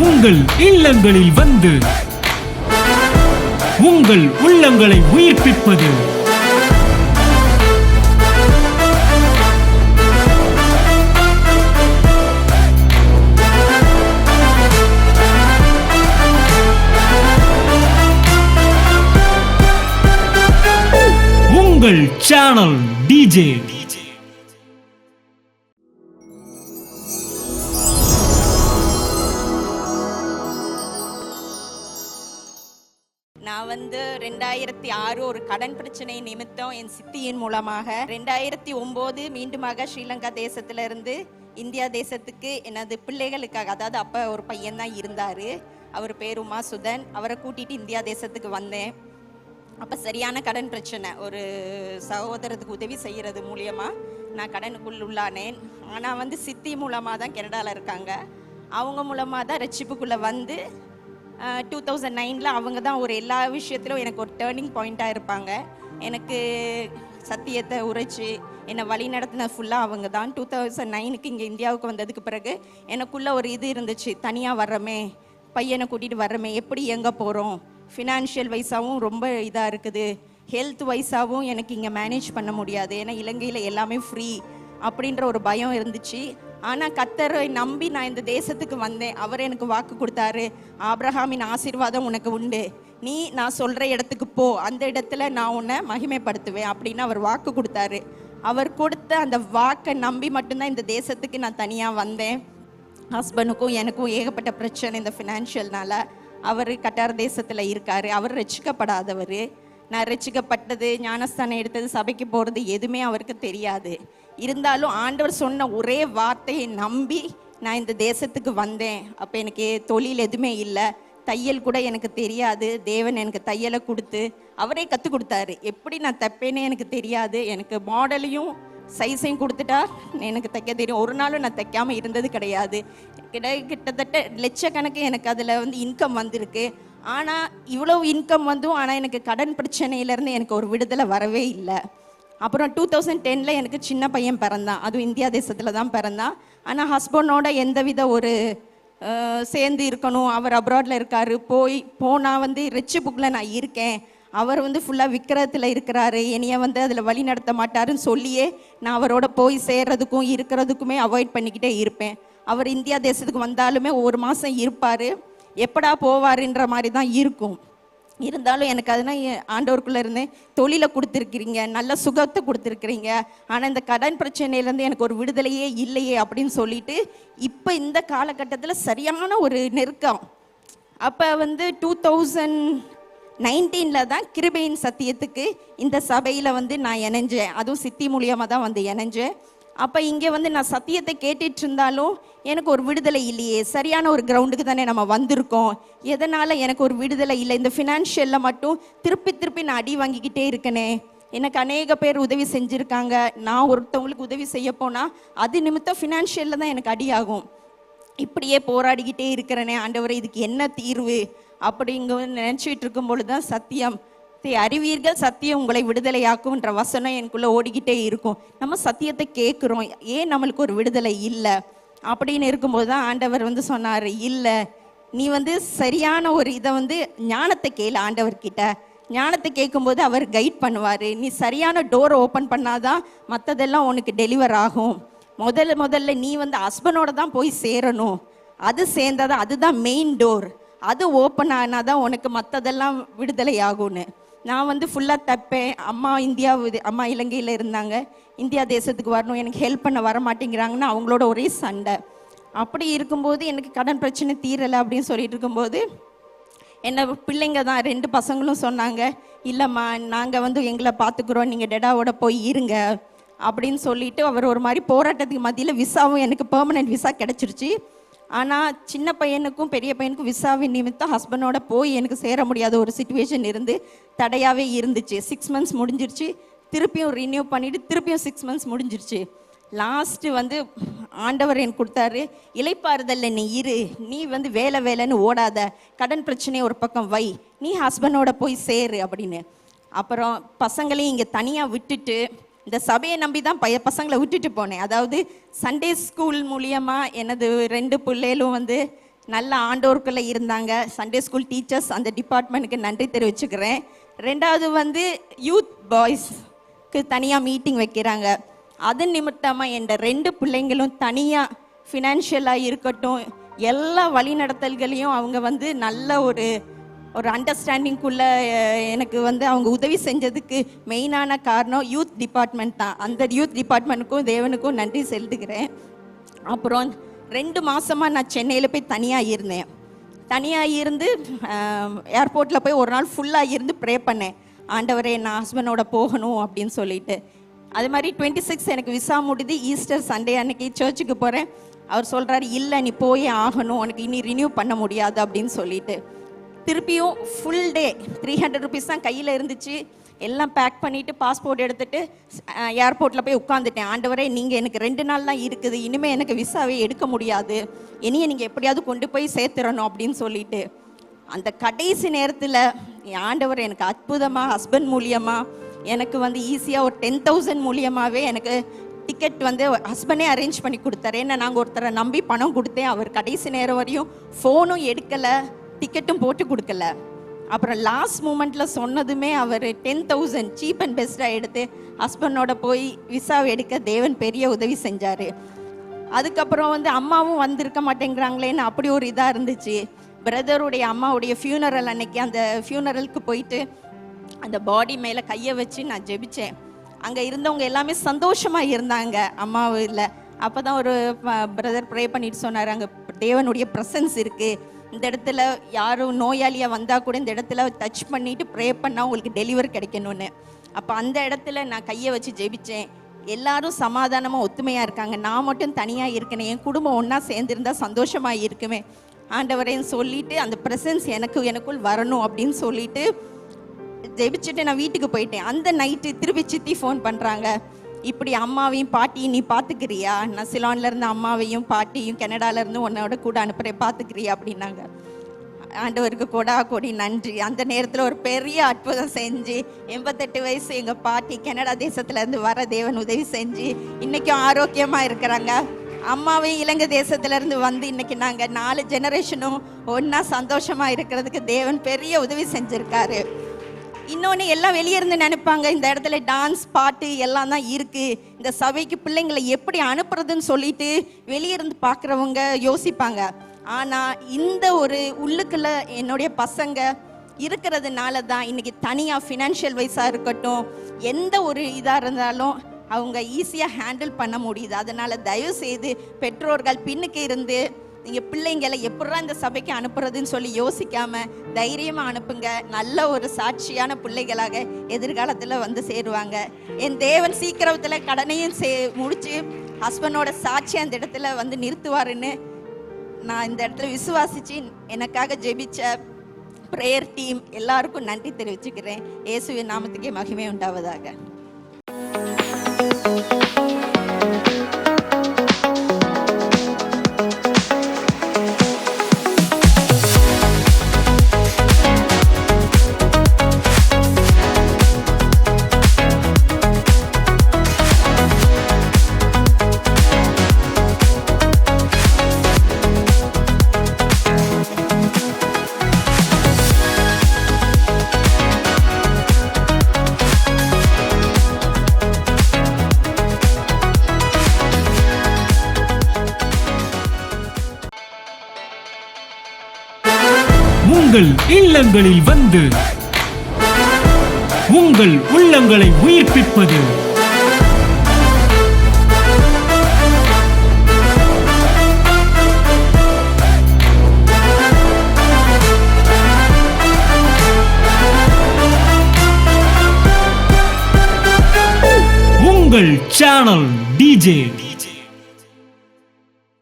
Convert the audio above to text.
உங்கள் இல்லங்களில் வந்து உங்கள் உள்ளங்களை உயிர்ப்பிப்பது உங்கள் சேனல் டிஜே. நான் 2006 ஒரு கடன் பிரச்சனை நிமித்தம் என் சித்தியின் மூலமாக 2009 மீண்டுமாக ஸ்ரீலங்கா தேசத்திலிருந்து இந்தியா தேசத்துக்கு எனது பிள்ளைகளுக்காக, அதாவது அப்போ ஒரு பையன் தான் இருந்தார், அவர் பேர் உமாசுதன், அவரை கூட்டிகிட்டு இந்தியா தேசத்துக்கு வந்தேன். அப்போ சரியான கடன் பிரச்சனை, ஒரு சகோதரத்துக்கு உதவி செய்கிறது மூலியமாக நான் கடனுக்குள் உள்ளானேன். ஆனால் சித்தி மூலமாக தான் கனடாவில் இருக்காங்க, அவங்க மூலமாக தான் ரட்சிப்புக்குள்ளே வந்து 2009 அவங்க தான் ஒரு எல்லா விஷயத்திலும் எனக்கு ஒரு டேர்னிங் பாயிண்ட்டாக இருப்பாங்க. எனக்கு சத்தியத்தை உரைச்சி என்னை வழி நடத்தின ஃபுல்லாக அவங்க தான். 2009 இங்கே இந்தியாவுக்கு வந்ததுக்கு பிறகு எனக்குள்ளே ஒரு இது இருந்துச்சு, தனியாக வர்றமே, பையனை கூட்டிகிட்டு வர்றமே, எப்படி எங்கே போகிறோம், ஃபினான்ஷியல் வைஸாகவும் ரொம்ப இதாக இருக்குது, ஹெல்த் வைஸாகவும் எனக்கு இங்கே மேனேஜ் பண்ண முடியாது, ஏன்னா இலங்கையில் எல்லாமே ஃப்ரீ அப்படின்ற ஒரு பயம் இருந்துச்சு. ஆனால் கர்த்தரை நம்பி நான் இந்த தேசத்துக்கு வந்தேன். அவர் எனக்கு வாக்கு கொடுத்தாரு, ஆபிரகாமின் ஆசீர்வாதம் உனக்கு உண்டு, நீ நான் சொல்கிற இடத்துக்கு போ, அந்த இடத்துல நான் உன்னை மகிமைப்படுத்துவேன் அப்படின்னு அவர் வாக்கு கொடுத்தாரு. அவர் கொடுத்த அந்த வாக்கை நம்பி மட்டும்தான் இந்த தேசத்துக்கு நான் தனியாக வந்தேன். ஹஸ்பண்டுக்கும் எனக்கும் ஏகப்பட்ட பிரச்சனை இந்த ஃபினான்ஷியல்னால. அவர் கட்டார் தேசத்தில் இருக்கார், அவர் ரட்சிக்கப்படாதவர். நான் ரட்சிக்கப்பட்டது, ஞானஸ்தானம் எடுத்தது, சபைக்கு போகிறது எதுவுமே அவருக்கு தெரியாது. இருந்தாலும் ஆண்டவர் சொன்ன ஒரே வார்த்தையை நம்பி நான் இந்த தேசத்துக்கு வந்தேன். அப்போ எனக்கு தொழில் எதுவுமே இல்லை, தையல் கூட எனக்கு தெரியாது. தேவன் எனக்கு தையலை கொடுத்து அவரே கற்றுக் கொடுத்தாரு. எப்படி நான் தைப்பேனே எனக்கு தெரியாது, எனக்கு மாடலையும் சைஸையும் கொடுத்துட்டா எனக்கு தைக்க தெரியும். ஒரு நாளும் நான் தைக்காமல் இருந்தது கிடையாது. கிட்டத்தட்ட லட்சக்கணக்கு எனக்கு அதில் இன்கம் வந்திருக்கு. ஆனால் இவ்வளோ இன்கம் ஆனால் எனக்கு கடன் பிரச்சனையிலேருந்து எனக்கு ஒரு விடுதலை வரவே இல்லை. அப்புறம் 2010 எனக்கு சின்ன பையன் பிறந்தான், அதுவும் இந்தியா தேசத்தில் தான் பிறந்தான். ஆனால் ஹஸ்பண்டோட எந்தவித ஒரு சேர்ந்து இருக்கணும், அவர் அப்ராடில் இருக்கார், போனால் ரட்சிப்புக்குள்ளே நான் இருக்கேன், அவர் ஃபுல்லாக விற்கிறதுல இருக்கிறாரு, என்னைய அதில் வழி நடத்த மாட்டாருன்னு சொல்லியே நான் அவரோட போய் சேர்றதுக்கும் இருக்கிறதுக்குமே அவாய்ட் பண்ணிக்கிட்டே இருப்பேன். அவர் இந்தியா தேசத்துக்கு வந்தாலுமே ஒரு மாதம் இருப்பார், எப்படா போவாருன்ற மாதிரி தான் இருக்கும். இருந்தாலும் எனக்கு அதனால் ஆண்டவருக்குள்ளே இருந்தேன், தொழிலை கொடுத்துருக்கிறீங்க, நல்ல சுகத்தை கொடுத்துருக்கிறீங்க, ஆனால் இந்த கடன் பிரச்சனையிலேருந்து எனக்கு ஒரு விடுதலையே இல்லையே அப்படின்னு சொல்லிட்டு இப்போ இந்த காலகட்டத்தில் சரியான ஒரு நெருக்கம். அப்போ 2019 தான் கிருபையின் சத்தியத்துக்கு இந்த சபையில் நான் இணைஞ்சேன். அதுவும் சித்தி மூலியமாக தான் இணைஞ்சேன். அப்போ இங்கே நான் சத்தியத்தை கேட்டுட்டு இருந்தாலும் எனக்கு ஒரு விடுதலை இல்லையே, சரியான ஒரு கிரவுண்டுக்கு தானே நம்ம வந்திருக்கோம், எதனால் எனக்கு ஒரு விடுதலை இல்லை, இந்த ஃபினான்ஷியலில் மட்டும் திருப்பி நான் அடி வாங்கிக்கிட்டே இருக்கனே. எனக்கு அநேக பேர் உதவி செஞ்சுருக்காங்க, நான் ஒருத்தவங்களுக்கு உதவி செய்ய போனால் அது நிமித்தம் ஃபினான்ஷியலில் தான் எனக்கு அடியாகும். இப்படியே போராடிக்கிட்டே இருக்கிறனே, ஆண்டவரே இதுக்கு என்ன தீர்வு அப்படிங்க நினச்சிட்டு இருக்கும் பொழுது தான் சத்தியம், அறிவீர்கள் சத்தியம் உங்களை விடுதலையாக்கும்ன்ற வசனம் எனக்குள்ளே ஓடிக்கிட்டே இருக்கும். நம்ம சத்தியத்தை கேட்குறோம், ஏன் நம்மளுக்கு ஒரு விடுதலை இல்லை அப்படின்னு இருக்கும்போது தான் ஆண்டவர் சொன்னார், இல்லை நீ சரியான ஒரு இதை ஞானத்தை கேளு, ஆண்டவர்கிட்ட ஞானத்தை கேட்கும்போது அவர் கைட் பண்ணுவார். நீ சரியான டோரை ஓப்பன் பண்ணாதான் மற்றதெல்லாம் உனக்கு டெலிவர் ஆகும். முதல்ல நீ ஹஸ்பண்டோட தான் போய் சேரணும், அது சேர்ந்தாதான், அதுதான் மெயின் டோர், அது ஓப்பன் ஆனால் தான் உனக்கு மற்றதெல்லாம் விடுதலை ஆகும்னு. நான் ஃபுல்லாக தைப்பேன். அம்மா இலங்கையில் இருந்தாங்க, இந்தியா தேசத்துக்கு வரணும், எனக்கு ஹெல்ப் பண்ண வர மாட்டேங்கிறாங்கன்னா அவங்களோட ஒரே சண்டை. அப்படி இருக்கும்போது எனக்கு கடன் பிரச்சனை தீரலை அப்படின்னு சொல்லிட்டு இருக்கும்போது என்னை பிள்ளைங்க தான் 2 பசங்களும் சொன்னாங்க, இல்லைம்மா நாங்கள் எங்களை பார்த்துக்குறோம், நீங்கள் டெடாவோட போய் இருங்க அப்படின்னு சொல்லிட்டு அவர் ஒரு மாதிரி போராட்டத்துக்கு மத்தியில் விசாவும் எனக்கு பெர்மனெண்ட் விசா கிடச்சிருச்சு. ஆனால் சின்ன பையனுக்கும் பெரிய பையனுக்கும் விசாவின் நிமித்தம் ஹஸ்பண்டோட போய் எனக்கு சேர முடியாத ஒரு சிச்சுவேஷன் இருந்து தடையாகவே இருந்துச்சு. 6 months முடிஞ்சிருச்சு, திருப்பியும் ரினியூ பண்ணிவிட்டு திருப்பியும் 6 months முடிஞ்சிருச்சு. லாஸ்ட்டு ஆண்டவர் எனக்கு கொடுத்தாரு, இளைப்பாறுதல்ல நீ இரு, நீ வேலைன்னு ஓடாத, கடன் பிரச்சனையை ஒரு பக்கம் வை, நீ ஹஸ்பண்டோட போய் சேரு அப்படின்னு. அப்புறம் பசங்களையும் இங்கே தனியாக விட்டுட்டு இந்த சபையை நம்பி தான் பசங்களை விட்டுட்டு போனேன். அதாவது சண்டே ஸ்கூல் மூலியமாக எனது 2 பிள்ளைகளும் நல்ல ஆண்டோருக்குள்ளே இருந்தாங்க. சண்டே ஸ்கூல் டீச்சர்ஸ் அந்த டிபார்ட்மெண்ட்டுக்கு நன்றி தெரிவிச்சுக்கிறேன். ரெண்டாவது வந்து யூத் பாய்ஸ்க்கு தனியாக மீட்டிங் வைக்கிறாங்க. அது நிமித்தமாக என் 2 பிள்ளைங்களும் தனியாக ஃபினான்ஷியலாக இருக்கட்டும், எல்லா வழிநடத்தல்களையும் அவங்க வந்து நல்ல ஒரு அண்டர்ஸ்டாண்டிங்குள்ளே எனக்கு வந்து அவங்க உதவி செஞ்சதுக்கு மெயினான காரணம் யூத் டிபார்ட்மெண்ட் தான். அந்த யூத் டிபார்ட்மெண்ட்டுக்கும் தேவனுக்கும் நன்றி செலுத்துகிறேன். அப்புறம் 2 மாதமாக நான் சென்னையில் போய் தனியாக இருந்தேன். தனியாக இருந்து ஏர்போர்ட்டில் போய் ஒரு நாள் ஃபுல்லாக இருந்து ப்ரே பண்ணேன், ஆண்டவரே நான் ஹஸ்பண்டோட போகணும் அப்படின்னு சொல்லிட்டு. அது மாதிரி 26 எனக்கு விசா முடிது. ஈஸ்டர் சண்டே அன்னைக்கு சர்ச்சுக்கு போகிறேன். அவர் சொல்கிறாரு, இல்லை நீ போயே ஆகணும், உனக்கு இனி ரினியூ பண்ண முடியாது அப்படின்னு சொல்லிட்டு. திருப்பியும் ஃபுல் டே 300 ருபீஸ் தான் கையில் இருந்துச்சு. எல்லாம் பேக் பண்ணிவிட்டு பாஸ்போர்ட் எடுத்துகிட்டு ஏர்போர்ட்டில் போய் உட்காந்துட்டேன். ஆண்டவரே நீங்கள் எனக்கு 2 நாள் தான் இருக்குது, இனிமேல் எனக்கு விசாவே எடுக்க முடியாது, இனியை நீங்கள் எப்படியாவது கொண்டு போய் சேர்த்துறணும் அப்படின்னு சொல்லிட்டு. அந்த கடைசி நேரத்தில் ஆண்டவர் எனக்கு அற்புதமாக ஹஸ்பண்ட் மூலியமாக எனக்கு வந்து ஈஸியாக ஒரு 10,000 மூலியமாகவே எனக்கு டிக்கெட் வந்து ஹஸ்பண்டே அரேஞ்ச் பண்ணி கொடுத்தாரு. ஏன்னா நாங்கள் ஒருத்தரை நம்பி பணம் கொடுத்தேன். அவர் கடைசி நேரம் வரையும் ஃபோனும் எடுக்கலை, டிக்கெட்டும் போட்டு கொடுக்கல. அப்புறம் லாஸ்ட் மூமெண்ட்டில் சொன்னதுமே அவர் 10,000 சீப் அண்ட் பெஸ்ட்டாக எடுத்து ஹஸ்பண்டோட போய் விசாவை எடுக்க தேவன் பெரிய உதவி செஞ்சார். அதுக்கப்புறம் வந்து அம்மாவும் வந்திருக்க மாட்டேங்கிறாங்களேன்னு அப்படி ஒரு இதாக இருந்துச்சு. பிரதருடைய அம்மாவுடைய ஃபியூனரல் அன்னைக்கு அந்த ஃபியூனரலுக்கு போயிட்டு அந்த பாடி மேலே கையை வச்சு நான் ஜெபிச்சேன். அங்கே இருந்தவங்க எல்லாமே சந்தோஷமாக இருந்தாங்க அம்மாவில். அப்போ தான் ஒரு பிரதர் ப்ரே பண்ணிட்டு சொன்னார், அங்கே தேவனுடைய ப்ரெசன்ஸ் இருக்குது, இந்த இடத்துல யாரும் நோயாளியாக வந்தால் கூட இந்த இடத்துல டச் பண்ணிவிட்டு ப்ரே பண்ணால் உங்களுக்கு டெலிவரி கிடைக்கணும்னு. அப்போ அந்த இடத்துல நான் கையை வச்சு ஜெபித்தேன். எல்லாரும் சமாதானமாக ஒத்துமையாக இருக்காங்க, நான் மட்டும் தனியாக இருக்கேன், என் குடும்பம் ஒன்றா சேர்ந்துருந்தால் சந்தோஷமாக இருக்குமே ஆண்டவரேன்னு சொல்லிவிட்டு அந்த ப்ரெசன்ஸ் எனக்குள் வரணும் அப்படின்னு சொல்லிட்டு ஜெபிச்சுட்டு நான் வீட்டுக்கு போயிட்டேன். அந்த நைட்டு திருப்பி சித்தி ஃபோன் பண்ணுறாங்க, இப்படி அம்மாவையும் பாட்டியும் நீ பார்த்துக்கிறியா, நான் சிலான்லேருந்து அம்மாவையும் பாட்டியும் கனடாலேருந்து உன்னோட கூட அனுப்புகிறேன், பார்த்துக்கிறியா அப்படின்னாங்க. ஆண்டவருக்கு கொடி நன்றி. அந்த நேரத்தில் ஒரு பெரிய அற்புதம் செஞ்சு 88 வயசு எங்கள் பாட்டி கனடா தேசத்துலேருந்து வர தேவன் உதவி செஞ்சு இன்றைக்கும் ஆரோக்கியமாக இருக்கிறாங்க. அம்மாவையும் இலங்கை தேசத்துலேருந்து வந்து இன்றைக்கி நாங்கள் 4 ஜெனரேஷனும் ஒன்றா சந்தோஷமாக இருக்கிறதுக்கு தேவன் பெரிய உதவி செஞ்சுருக்காரு. இன்னொன்று எல்லாம் வெளியே இருந்து நினைப்பாங்க, இந்த இடத்துல டான்ஸ் பாட்டு எல்லாம் தான் இருக்குது, இந்த சபைக்கு பிள்ளைங்களை எப்படி அனுப்புறதுன்னு சொல்லிட்டு வெளியே இருந்து பார்க்குறவங்க யோசிப்பாங்க. ஆனால் இந்த ஒரு உள்ளுக்குள்ள என்னுடைய பசங்க இருக்கிறதுனால தான் இன்றைக்கி தனியாக ஃபினான்ஷியல் வைஸாக இருக்கட்டும், எந்த ஒரு இதாக இருந்தாலும் அவங்க ஈஸியாக ஹேண்டில் பண்ண முடியுது. அதனால் தயவுசெய்து பெற்றோர்கள் பின்னுக்கு இருந்து நீங்கள் பிள்ளைங்களை எப்படா இந்த சபைக்கு அனுப்புறதுன்னு சொல்லி யோசிக்காமல் தைரியமாக அனுப்புங்க. நல்ல ஒரு சாட்சியான பிள்ளைகளாக எதிர்காலத்தில் வந்து சேருவாங்க. என் தேவன் சீக்கிரத்தில் கடனையும் முடித்து ஹஸ்பண்டோட சாட்சி அந்த இடத்துல வந்து நிறுத்துவாருன்னு நான் இந்த இடத்துல விசுவாசித்து எனக்காக ஜெபிச்ச ப்ரேயர் டீம் எல்லாருக்கும் நன்றி தெரிவிச்சுக்கிறேன். இயேசுவின் நாமத்துக்கே மகிமை உண்டாவதாக. உங்கள் இல்லங்களில் வந்து உங்கள் உள்ளங்களை உயிர்ப்பிப்பது உங்கள் சேனல் டிஜே.